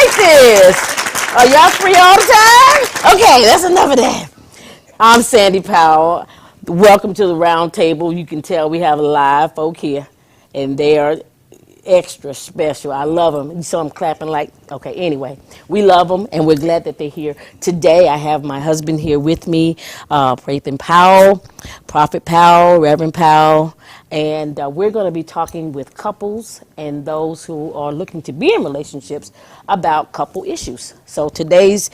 like this. Are y'all free all the time? Okay, that's enough of that. I'm Sandy Powell. Welcome to the round table. You can tell we have live folk here, and they are extra special. I love them. You saw them clapping like, okay, anyway. We love them, and we're glad that they're here. Today, I have my husband here with me, Prathan Powell, Prophet Powell, Reverend Powell, and we're going to be talking with couples and those who are looking to be in relationships about couple issues. So today's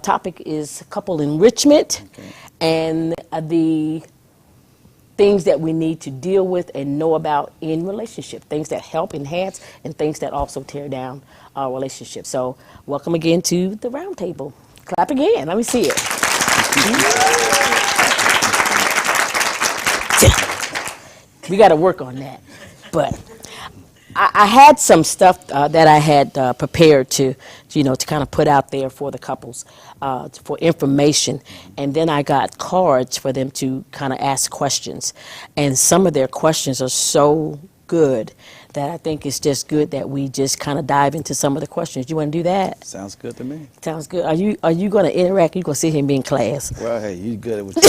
topic is couple enrichment and the things that we need to deal with and know about in relationship, things that help enhance and things that also tear down our relationship. So welcome again to the round table. Clap again. Let me see it. We got to work on that. But I had some stuff that I had prepared to kind of put out there for the couples for information. And then I got cards for them to kind of ask questions. And some of their questions are so good that I think it's just good that we just kind of dive into some of the questions. You want to do that? Sounds good to me. Sounds good. Are you going to interact? Are you going to sit here and be in class? Well, hey, you good at what you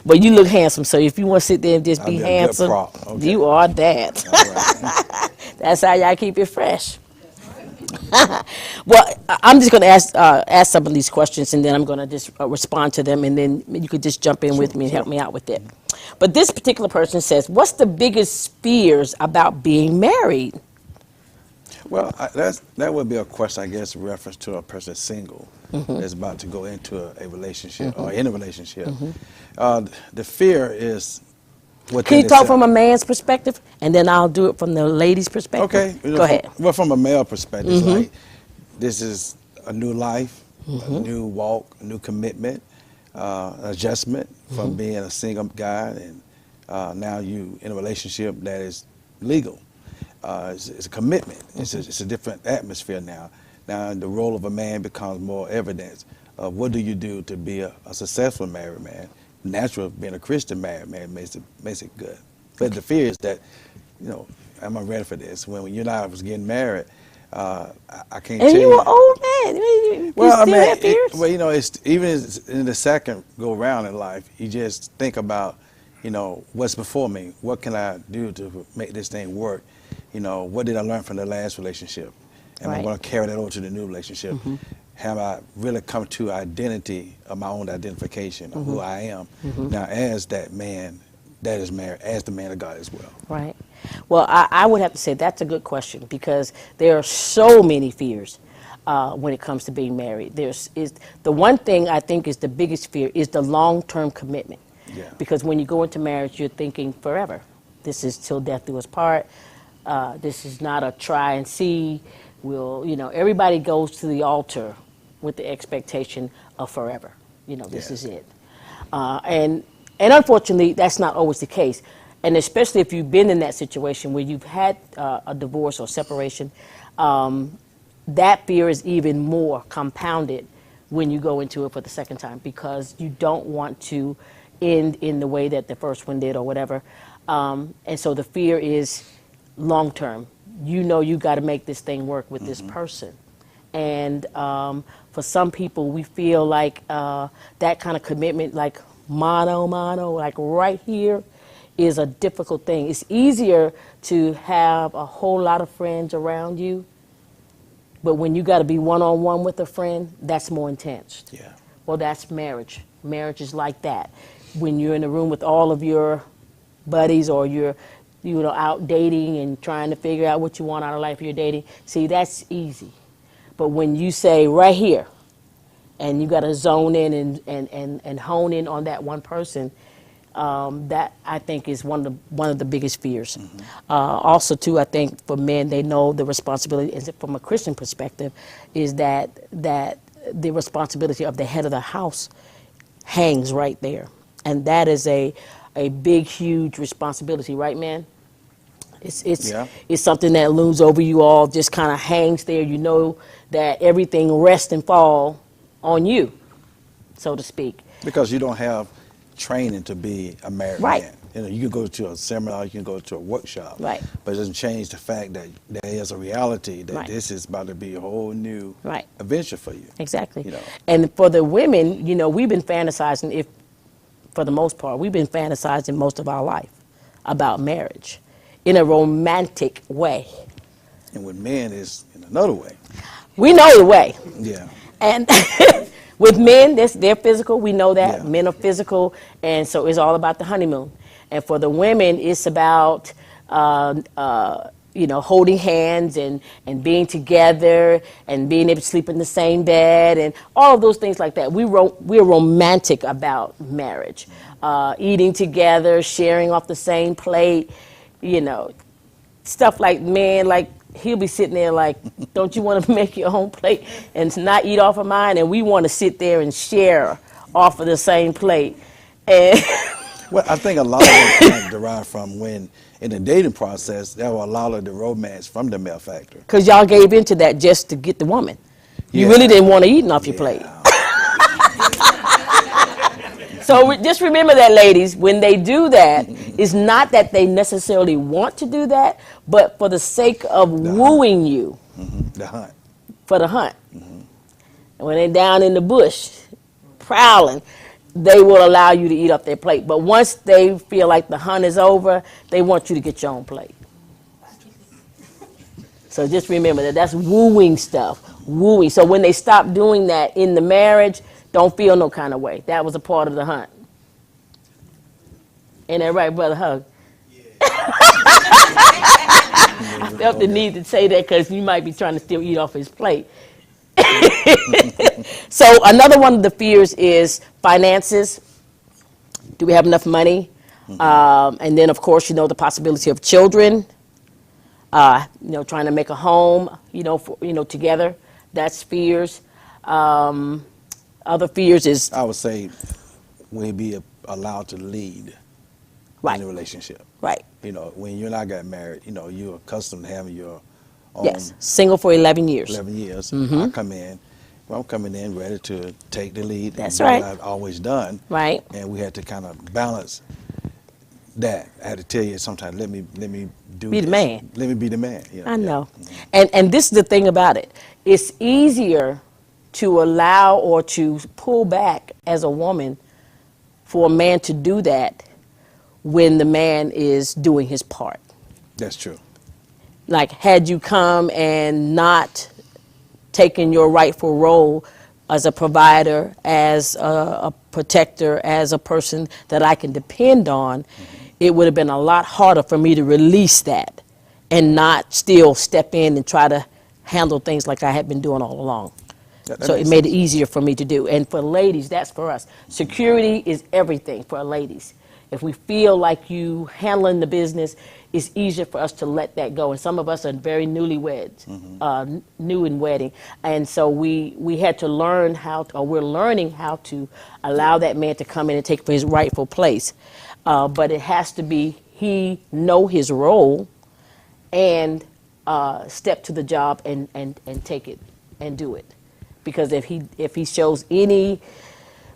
But you look handsome, so if you want to sit there and just be handsome, a good prop. Okay. you are that. All right. That's how y'all keep it fresh. Well, I'm just going to ask some of these questions, and then I'm going to just respond to them, and then you could just jump in with me and help me out with it. But this particular person says, what's the biggest fears about being married? Well, that would be a question, I guess, in reference to a person single that's about to go into a relationship or in a relationship. The fear is what. Can you talk from a man's perspective, and then I'll do it from the lady's perspective? Okay. Go ahead. Well, from a male perspective, it's like this is a new life, a new walk, a new commitment, adjustment from being a single guy and now you in a relationship that is legal. It's a commitment. It's a different atmosphere now. Now the role of a man becomes more evident. What do you do to be a successful married man? Natural, being a Christian married man makes it good. But the fear is that, am I ready for this? When you and I was getting married, I can't tell you. And you were old man. You Well, still have fears? It's even in the second go round in life, you just think about, what's before me? What can I do to make this thing work? What did I learn from the last relationship? Am I going to carry that over to the new relationship? Have I really come to identity of my own identification of who I am now as that man that is married, as the man of God as well? Right. Well, I would have to say that's a good question because there are so many fears when it comes to being married. The one thing I think is the biggest fear is the long-term commitment. Yeah. Because when you go into marriage, you're thinking forever. This is till death do us part. This is not a try and see. Everybody goes to the altar with the expectation of forever. This is it. And unfortunately, that's not always the case. And especially if you've been in that situation where you've had a divorce or separation, that fear is even more compounded when you go into it for the second time because you don't want to end in the way that the first one did or whatever. And so the fear is long term. You got to make this thing work with this person. And for some people, we feel like that kind of commitment, like mano, like right here, is a difficult thing. It's easier to have a whole lot of friends around you, but when you got to be one-on-one with a friend, that's more intense. Yeah. Well, that's marriage. Marriage is like that. When you're in a room with all of your buddies or you're out dating and trying to figure out what you want out of life you're dating, see, that's easy. But when you say right here, and you got to zone in and hone in on that one person, that I think is one of the biggest fears. Also, too, I think for men, they know the responsibility, from a Christian perspective, is that the responsibility of the head of the house hangs right there, and that is a big, huge responsibility, right, man? It's something that looms over you all, just kind of hangs there. You know that everything rests and fall on you, so to speak. Because you don't have training to be a married right. man. You know, you can go to a seminar, you can go to a workshop, Right. but it doesn't change the fact that there is a reality that Right. this is about to be a whole new Right. adventure for you. Exactly. You know. And for the women, you know, we've been fantasizing, if for the most part, we've been fantasizing most of our life about marriage in a romantic way. And with men, is in another way. We know the way. Yeah. And with men, they're physical. We know that. Yeah. Men are physical. And so it's all about the honeymoon. And for the women, it's about, you know, holding hands and being together and being able to sleep in the same bed and all of those things like that. We're romantic about marriage. Eating together, sharing off the same plate, you know, stuff like, man, like, he'll be sitting there like, don't you want to make your own plate and not eat off of mine? And we want to sit there and share off of the same plate. And Well, I think a lot of it derived from when, in the dating process, there were a lot of the romance from the male factor. because y'all gave into that just to get the woman. You Yeah. really didn't want to eat off your plate. So just remember that, ladies, when they do that, it's not that they necessarily want to do that, but for the sake of wooing you. The hunt. For the hunt. And when they're down in the bush, prowling, they will allow you to eat off their plate. But once they feel like the hunt is over, they want you to get your own plate. So just remember that that's wooing stuff. Wooing. So when they stop doing that in the marriage, don't feel no kind of way. That was a part of the hunt. Ain't that right, Brother Hug? I felt the need to say that because you might be trying to still eat off his plate. So another one of the fears is finances. Do we have enough money? And then, of course, you know, the possibility of children. You know, trying to make a home. You know, together. That's fears. Other fears is I would say we be allowed to lead right, in a relationship. right. You know, when you're not got married, you know, you're accustomed to having your own Yes, single for 11 years. 11 years. Mm-hmm. I come in, well, I'm coming in ready to take the lead. That's and do right. what I've always done. Right. And we had to kind of balance that. I had to tell you sometimes, let me do Be the this. man. Let me be the man. You know? I know. And this is the thing about it. It's easier to allow or to pull back as a woman for a man to do that when the man is doing his part. That's true. Like, had you come and not taken your rightful role as a provider, as a protector, as a person that I can depend on, it would have been a lot harder for me to release that and not still step in and try to handle things like I had been doing all along. That So it makes made it sense. easier for me to do. And for ladies, that's for us. Security is everything for ladies. If we feel like you handling the business, it's easier for us to let that go. And some of us are very newlyweds, new in wedding. And so we had to learn how to, or we're learning how to allow that man to come in and take his rightful place. But it has to be he know his role and step to the job and take it and do it. Because if he shows any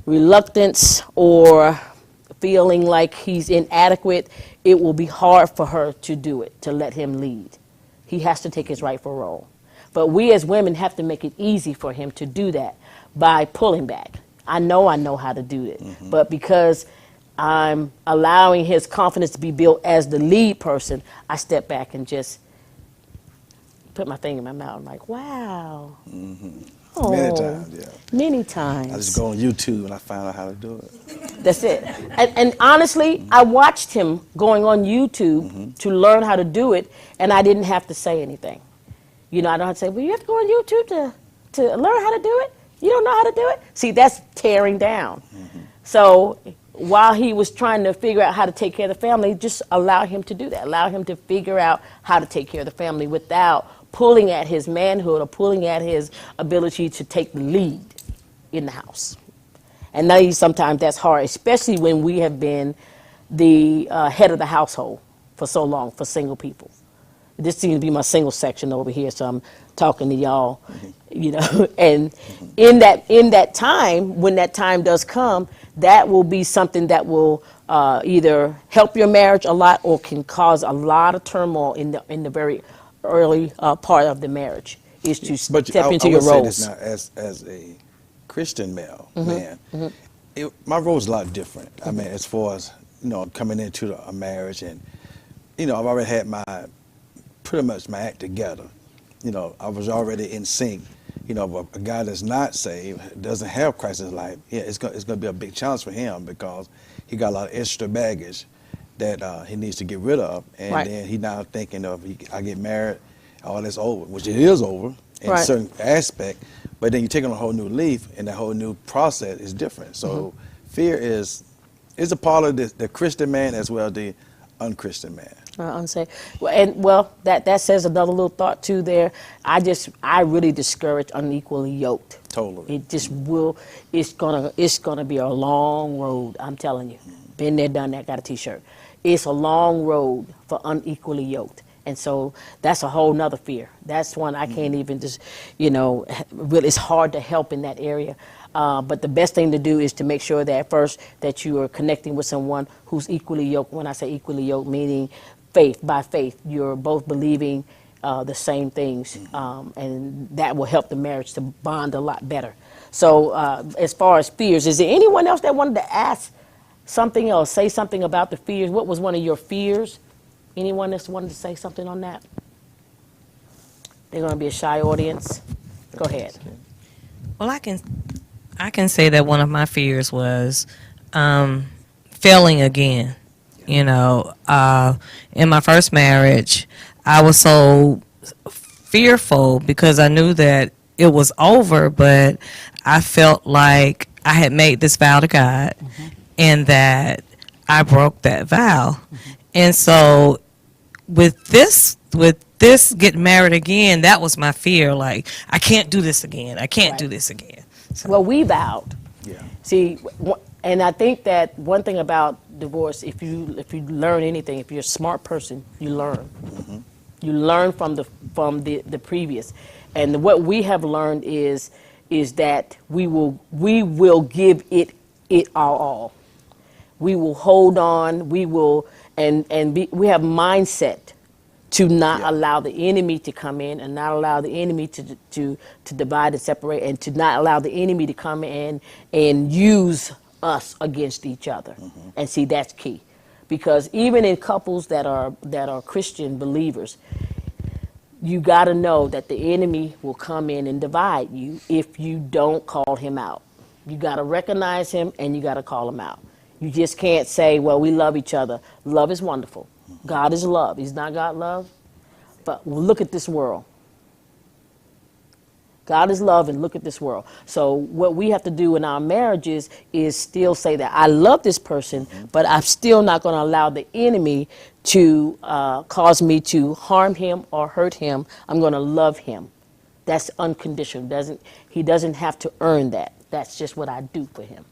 reluctance or feeling like he's inadequate, it will be hard for her to do it, to let him lead. He has to take his rightful role. But we as women have to make it easy for him to do that by pulling back. I know how to do it, but because I'm allowing his confidence to be built as the lead person, I step back and just put my thing in my mouth. I'm like, wow. Oh, Many times, yeah. Many times. I just go on YouTube and I find out how to do it. That's it. And honestly, I watched him going on YouTube to learn how to do it, and I didn't have to say anything. You know, I don't have to say, well, you have to go on YouTube to learn how to do it? You don't know how to do it? See, that's tearing down. So while he was trying to figure out how to take care of the family, just allow him to do that. Allow him to figure out how to take care of the family without pulling at his manhood or pulling at his ability to take the lead in the house. And now sometimes that's hard, especially when we have been the head of the household for so long, for single people. This seems to be my single section over here, so I'm talking to y'all, and in that time, when that time does come, that will be something that will either help your marriage a lot or can cause a lot of turmoil in the very early part of the marriage, is to But step into I your would say this roles. now, as a Christian male man, my role is a lot different. I mean, as far as coming into a marriage, and I've already had pretty much my act together. I was already in sync. But a guy that's not saved, doesn't have Christ in his life, it's going to be a big challenge for him, because he got a lot of extra baggage that he needs to get rid of, and Right. then he now thinking of, I get married, all that's over, which it is over in a Right. certain aspect, but then you take on a whole new leaf, and that whole new process is different. So fear is a part of the Christian man as well as the unchristian man. Unsaved. That says another little thought too there. I really discourage unequally yoked. Totally. It just will. It's gonna be a long road. I'm telling you. Been there, done that. Got a T-shirt. It's a long road for unequally yoked, and so that's a whole nother fear. That's one I can't even just, really. It's hard to help in that area. But the best thing to do is to make sure that first that you are connecting with someone who's equally yoked. When I say equally yoked, meaning by faith, you're both believing the same things, and that will help the marriage to bond a lot better. So as far as fears, is there anyone else that wanted to ask something else, say something about the fears? What was one of your fears? Anyone that's wanted to say something on that? They're going to be a shy audience. Go ahead. Well, I can say that one of my fears was failing again. In my first marriage, I was so fearful because I knew that it was over, but I felt like I had made this vow to God, and that I broke that vow. And so with this getting married again, that was my fear. Like, I can't do this again. I can't do this again. So. Well, we vowed. Yeah. See, and I think that one thing about divorce, if you learn anything, if you're a smart person, you learn. You learn from the previous, and what we have learned is that we will give it our all. We will hold on. We will we have mindset to not allow the enemy to come in, and not allow the enemy to divide and separate, and to not allow the enemy to come in and use us against each other. And see, that's key, because even in couples that are Christian believers, you got to know that the enemy will come in and divide you if you don't call him out. You got to recognize him, and you got to call him out. You just can't say, well, we love each other. Love is wonderful. God is love. He's not God love. But look at this world. God is love, and look at this world. So what we have to do in our marriages is still say that I love this person, but I'm still not going to allow the enemy to cause me to harm him or hurt him. I'm going to love him. That's unconditional. He doesn't have to earn that. That's just what I do for him.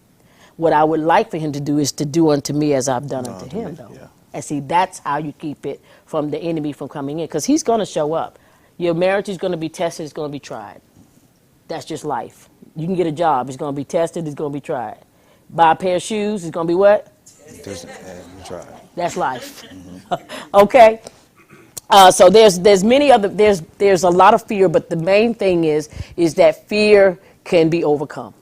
What I would like for him to do is to do unto me as I've done unto him, though. Yeah. And see, that's how you keep it from the enemy from coming in, because he's going to show up. Your marriage is going to be tested. It's going to be tried. That's just life. You can get a job. It's going to be tested. It's going to be tried. Buy a pair of shoes. It's going to be what? Try. That's life. Okay. So there's many other there's a lot of fear, but the main thing is that fear can be overcome.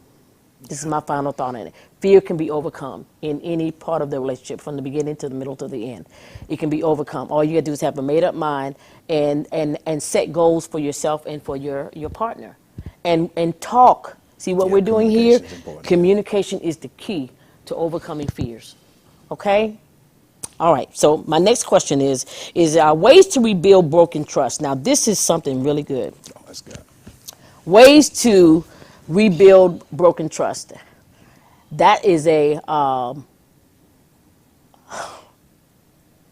This is my final thought on it. Fear can be overcome in any part of the relationship, from the beginning to the middle to the end. It can be overcome. All you got to do is have a made up mind and set goals for yourself and for your partner. And talk. See what we're doing here? Communication is the key to overcoming fears. Okay? All right. So my next question is ways to rebuild broken trust. Now, this is something really good. Oh, that's good. Ways to rebuild broken trust. That is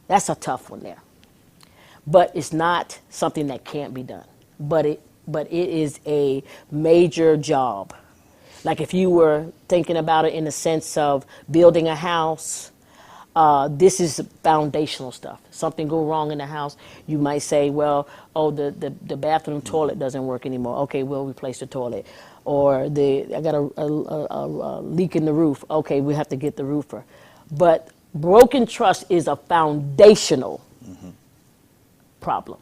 that's a tough one there. But it's not something that can't be done. But it is a major job. Like if you were thinking about it in the sense of building a house, This is foundational stuff. Something go wrong in the house, you might say, well, oh, the bathroom toilet doesn't work anymore. Okay, we'll replace the toilet. Or I got a leak in the roof. Okay, we have to get the roofer. But broken trust is a foundational problem.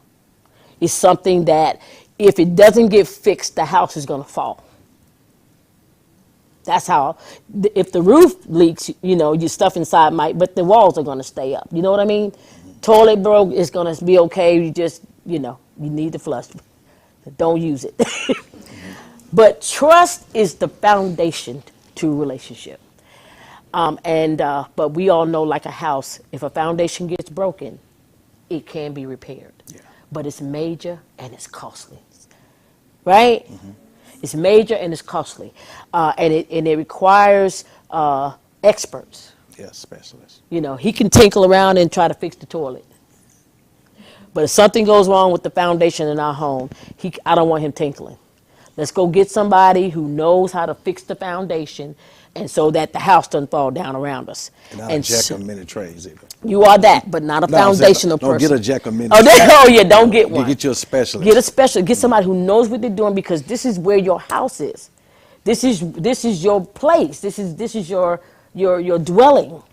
It's something that if it doesn't get fixed, the house is going to fall. That's how, if the roof leaks, your stuff inside might, but the walls are going to stay up. You know what I mean? Toilet broke, it's going to be okay. You just, you need to flush. Don't use it. But trust is the foundation to a relationship. But we all know, like a house, if a foundation gets broken, it can be repaired. Yeah. But it's major and it's costly. Right? It's major and it's costly, and it requires experts. Yeah, specialists. He can tinkle around and try to fix the toilet, but if something goes wrong with the foundation in our home, I don't want him tinkling. Let's go get somebody who knows how to fix the foundation, and so that the house doesn't fall down around us. And not a jack of many trades either. You are that, but not a foundational person. Don't get a jack of many trades. Oh, yeah, don't get one. Get you a specialist. Get a specialist. Get somebody who knows what they're doing, because this is where your house is. This is your place. This is your dwelling.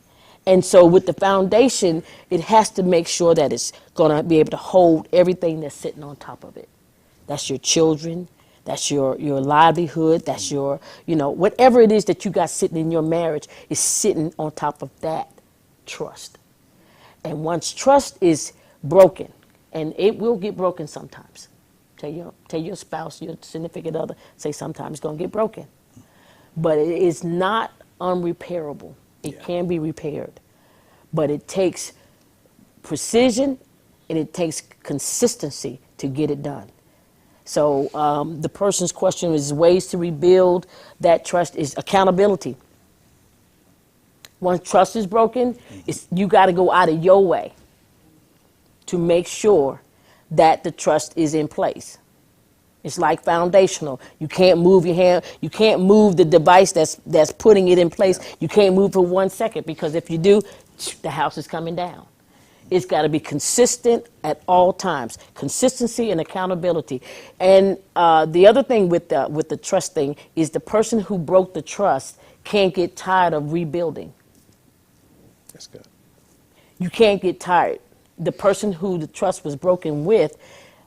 And so with the foundation, it has to make sure that it's going to be able to hold everything that's sitting on top of it. That's your children. That's your livelihood. That's your, whatever it is that you got sitting in your marriage is sitting on top of that trust. And once trust is broken, and it will get broken sometimes. Tell your spouse, your significant other, say sometimes it's going to get broken. But it is not unrepairable. It can be repaired. But it takes precision and it takes consistency to get it done. So the person's question is ways to rebuild that trust is accountability. Once trust is broken, you got to go out of your way to make sure that the trust is in place. It's like foundational. You can't move your hand. You can't move the device that's putting it in place. You can't move for 1 second, because if you do, the house is coming down. It's got to be consistent at all times. Consistency and accountability. And the other thing with the trust thing is the person who broke the trust can't get tired of rebuilding. That's good. You can't get tired. The person who the trust was broken with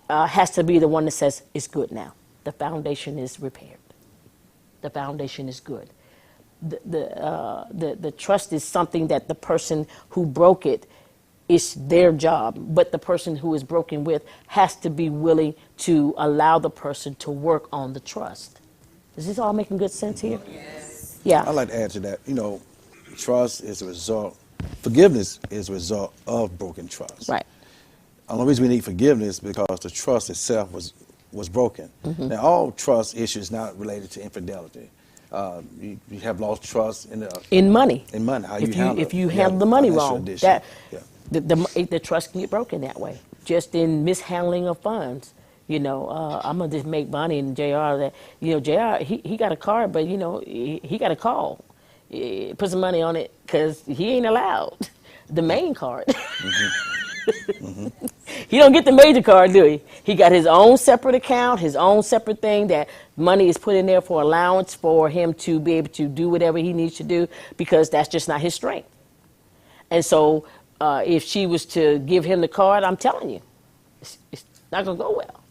has to be the one that says, it's good now. The foundation is repaired. The foundation is good. The trust is something that the person who broke it, it's their job, but the person who is broken with has to be willing to allow the person to work on the trust. Is this all making good sense here? Yes. Yeah. I'd like to add to that. Trust is a result. Forgiveness is a result of broken trust. Right. The only reason we need forgiveness is because the trust itself was broken. Now, all trust issues not related to infidelity. You have lost trust in money. In money, how you handle it. If you handle the money wrong, yeah. The trust can get broken that way. Just in mishandling of funds. I'm gonna just make money in JR that JR he got a card, but he got a call. Put some money on it because he ain't allowed the main card. He don't get the major card, do he? He got his own separate account, his own separate thing that money is put in there for allowance for him to be able to do whatever he needs to do, because that's just not his strength. And so if she was to give him the card, I'm telling you, it's not going to go well.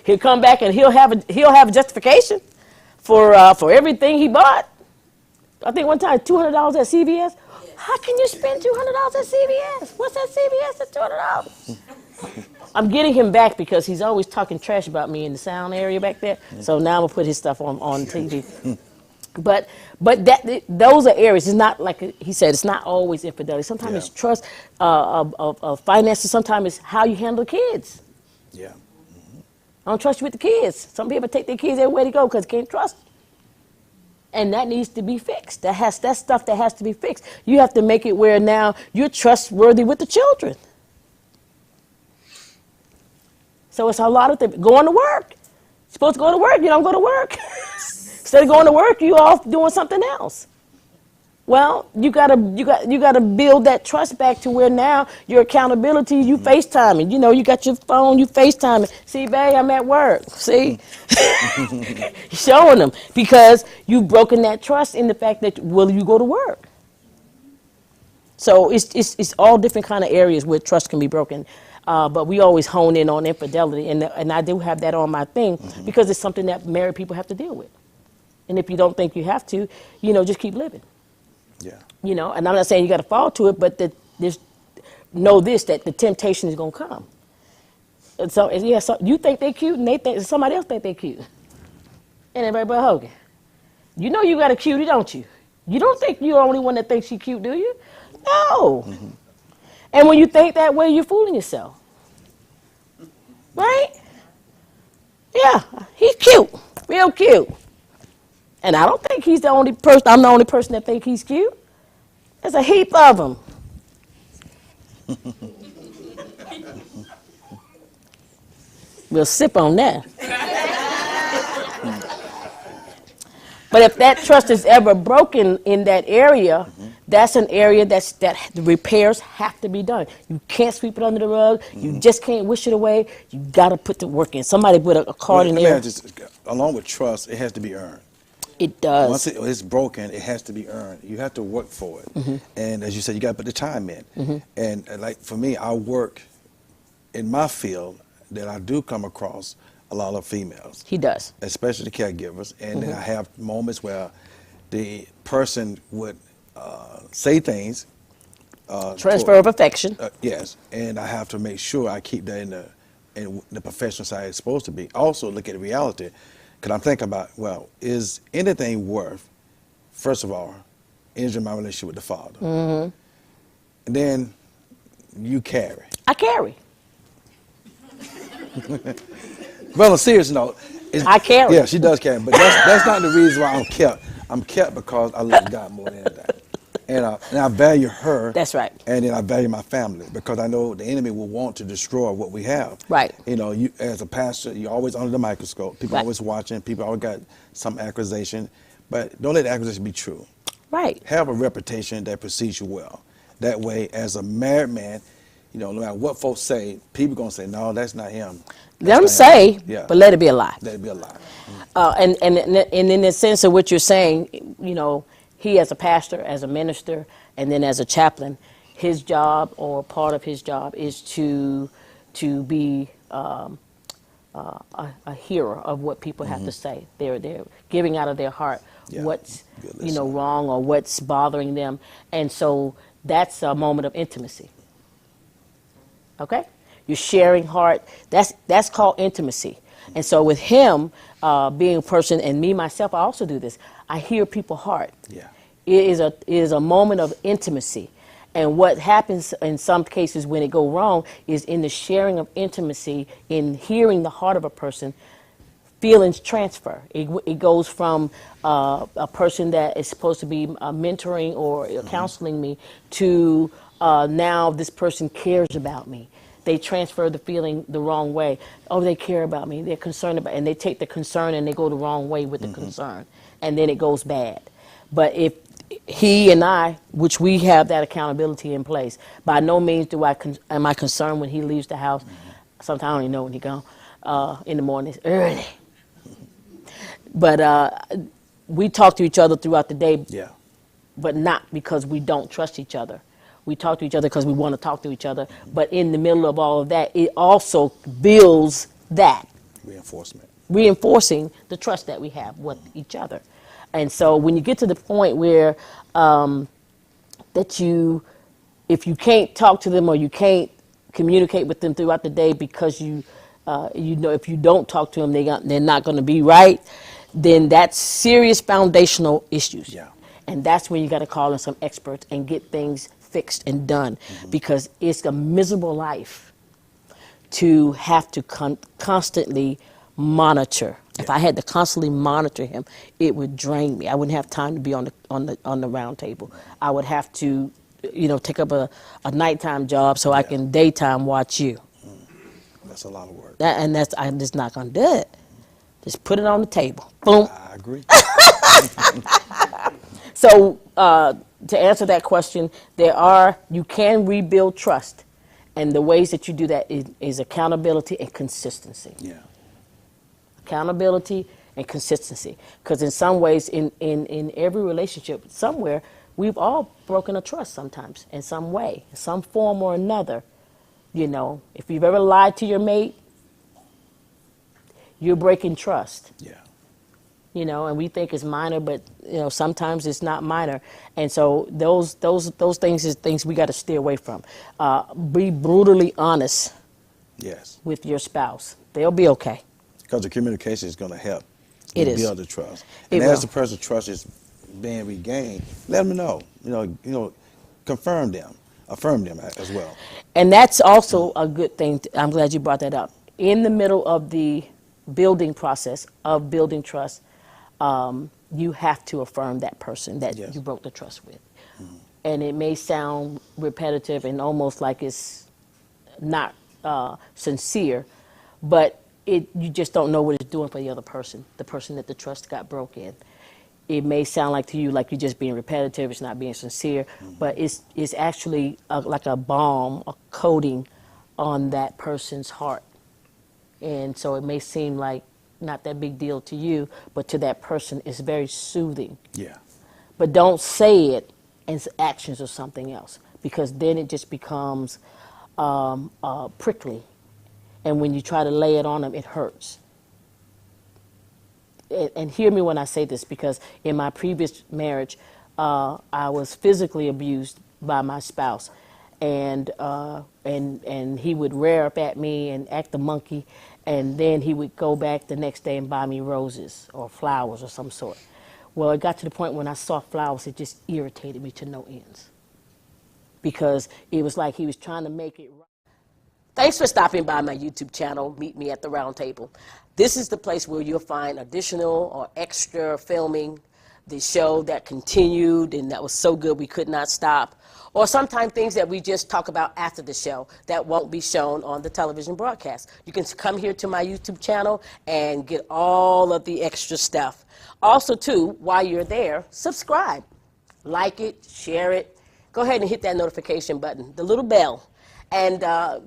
He'll come back and he'll have a justification for everything he bought. I think one time $200 at CVS. How can you spend $200 at CVS? What's at CVS at $200? I'm getting him back because he's always talking trash about me in the sound area back there. So now I'm gonna put his stuff on TV. But those are areas. It's not like he said. It's not always infidelity. Sometimes it's trust of finances. Sometimes it's how you handle the kids. Yeah. I don't trust you with the kids. Some people take their kids everywhere they go because they can't trust. And that needs to be fixed. That's stuff that has to be fixed. You have to make it where now you're trustworthy with the children. So it's a lot of things. Going to work. You're supposed to go to work. You don't go to work. Instead of going to work, you off doing something else. Well, you gotta build that trust back to where now your accountability, you FaceTiming. You know, you got your phone, you FaceTiming. See, babe, I'm at work. See, showing them because you've broken that trust in the fact that will you go to work. So it's all different kind of areas where trust can be broken. But we always hone in on infidelity, and I do have that on my thing because it's something that married people have to deal with. And if you don't think you have to, you know, just keep living. Yeah. You know, and I'm not saying you got to fall to it, but know this, that the temptation is going to come. And so, yeah, so you think they're cute, and somebody else think they're cute. And everybody but Hogan. You know you got a cutie, don't you? You don't think you're the only one that thinks she's cute, do you? No. And when you think that way, you're fooling yourself. Right? Yeah, he's cute, real cute. And I don't think he's the only person, I'm the only person that think he's cute. There's a heap of them. We'll sip on that. But if that trust is ever broken in that area, that's an area that the repairs have to be done. You can't sweep it under the rug. You just can't wish it away. You got to put the work in. Somebody put a card in there. Along with trust, it has to be earned. It does. Once it's broken, it has to be earned. You have to work for it. And as you said, you got to put the time in. And like for me, I work in my field that I do come across a lot of females. He does. Especially the caregivers. And then I have moments where the person would say things. Transfer of affection. Yes. And I have to make sure I keep that in the professional side it's supposed to be. Also look at the reality. Because I'm thinking about, well, is anything worth, first of all, injuring my relationship with the Father? And then you carry. I carry. Well, on a serious note, I carry. Yeah, she does carry, but that's not the reason why I'm kept. I'm kept because I love God more than anything. And I value her. That's right. And then I value my family because I know the enemy will want to destroy what we have. Right. You know, you as a pastor, you're always under the microscope. People always watching. People always got some accusation. But don't let the accusation be true. Right. Have a reputation that precedes you well. That way, as a married man, you know, no matter what folks say, people going to say, no, that's not him. Let them say, but let it be a lie. Let it be a lie. And in the sense of what you're saying, you know, he as a pastor, as a minister, and then as a chaplain, his job or part of his job is to be a hearer of what people have to say. They're giving out of their heart what's wrong or what's bothering them, and so that's a moment of intimacy. Okay, you're sharing heart. That's called intimacy. And so with him being a person, and me myself, I also do this. I hear people's heart. Yeah. It is a moment of intimacy. And what happens in some cases when it go wrong is in the sharing of intimacy, in hearing the heart of a person, feelings transfer. It goes from a person that is supposed to be mentoring or counseling me to now this person cares about me. They transfer the feeling the wrong way. Oh, they care about me. They're concerned about, and they take the concern and they go the wrong way with the concern, and then it goes bad. But if he and I, which we have that accountability in place, by no means am I concerned when he leaves the house. Sometimes I don't even know when he gone. In the morning, it's early. But we talk to each other throughout the day. Yeah. But not because we don't trust each other. We talk to each other because we want to talk to each other. But in the middle of all of that, it also builds that. Reinforcing the trust that we have with each other. And so when you get to the point where if you can't talk to them or you can't communicate with them throughout the day because if you don't talk to them, they're not going to be right, then that's serious foundational issues. Yeah. And that's when you got to call in some experts and get things fixed and done, because it's a miserable life to have to constantly monitor. Yeah. If I had to constantly monitor him, it would drain me. I wouldn't have time to be on the round table. I would have to, take up a nighttime job so I can daytime watch you. That's a lot of work. I'm just not gonna do it. Just put it on the table. Boom. I agree. So to answer that question, you can rebuild trust. And the ways that you do that is accountability and consistency. Yeah. Accountability and consistency. Because in some ways, in every relationship, somewhere, we've all broken a trust sometimes, in some way, in some form or another. You know, if you've ever lied to your mate, you're breaking trust. Yeah. You know, and we think it's minor, but you know, sometimes it's not minor. And so those things is things we got to steer away from. Be brutally honest. Yes. With your spouse. They'll be okay. Because the communication is going to help It is. build the trust. And It as will. the person's trust is being regained, let them know. You know, confirm them, affirm them as well. And that's also a good thing. I'm glad you brought that up. In the middle of the building process of building trust, you have to affirm that person that Yes. you broke the trust with. And it may sound repetitive and almost like it's not sincere, but you just don't know what it's doing for the other person, the person that the trust got broke in. It may sound like to you like you're just being repetitive, it's not being sincere, but it's actually like a balm, a coating on that person's heart. And so it may seem like not that big deal to you, but to that person it's very soothing. Yeah. But don't say it in actions or something else, because then it just becomes prickly. And when you try to lay it on them, it hurts. And hear me when I say this, because in my previous marriage, I was physically abused by my spouse. And he would rear up at me and act the monkey, and then he would go back the next day and buy me roses or flowers or some sort. Well, it got to the point when I saw flowers, it just irritated me to no ends, because it was like he was trying to make it right. Thanks for stopping by my YouTube channel, Meet Me at the Round Table. This is the place where you'll find additional or extra filming, the show that continued and that was so good we could not stop, or sometimes things that we just talk about after the show that won't be shown on the television broadcast. You can come here to my YouTube channel and get all of the extra stuff. Also, too, while you're there, subscribe. Like it, share it. Go ahead and hit that notification button, the little bell. And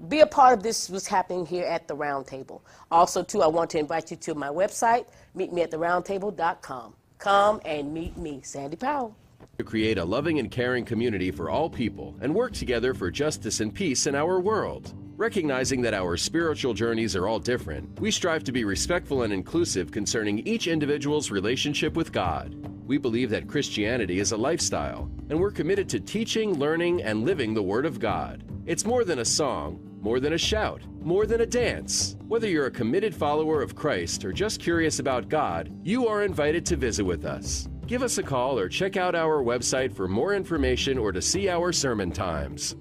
be a part of this, what's happening here at the Round Table. Also, too, I want to invite you to my website, meetmeattheroundtable.com. Come and meet me, Sandy Powell. To create a loving and caring community for all people and work together for justice and peace in our world. Recognizing that our spiritual journeys are all different, we strive to be respectful and inclusive concerning each individual's relationship with God. We believe that Christianity is a lifestyle, and we're committed to teaching, learning, and living the Word of God. It's more than a song, more than a shout, more than a dance. Whether you're a committed follower of Christ or just curious about God, you are invited to visit with us. Give us a call or check out our website for more information or to see our sermon times.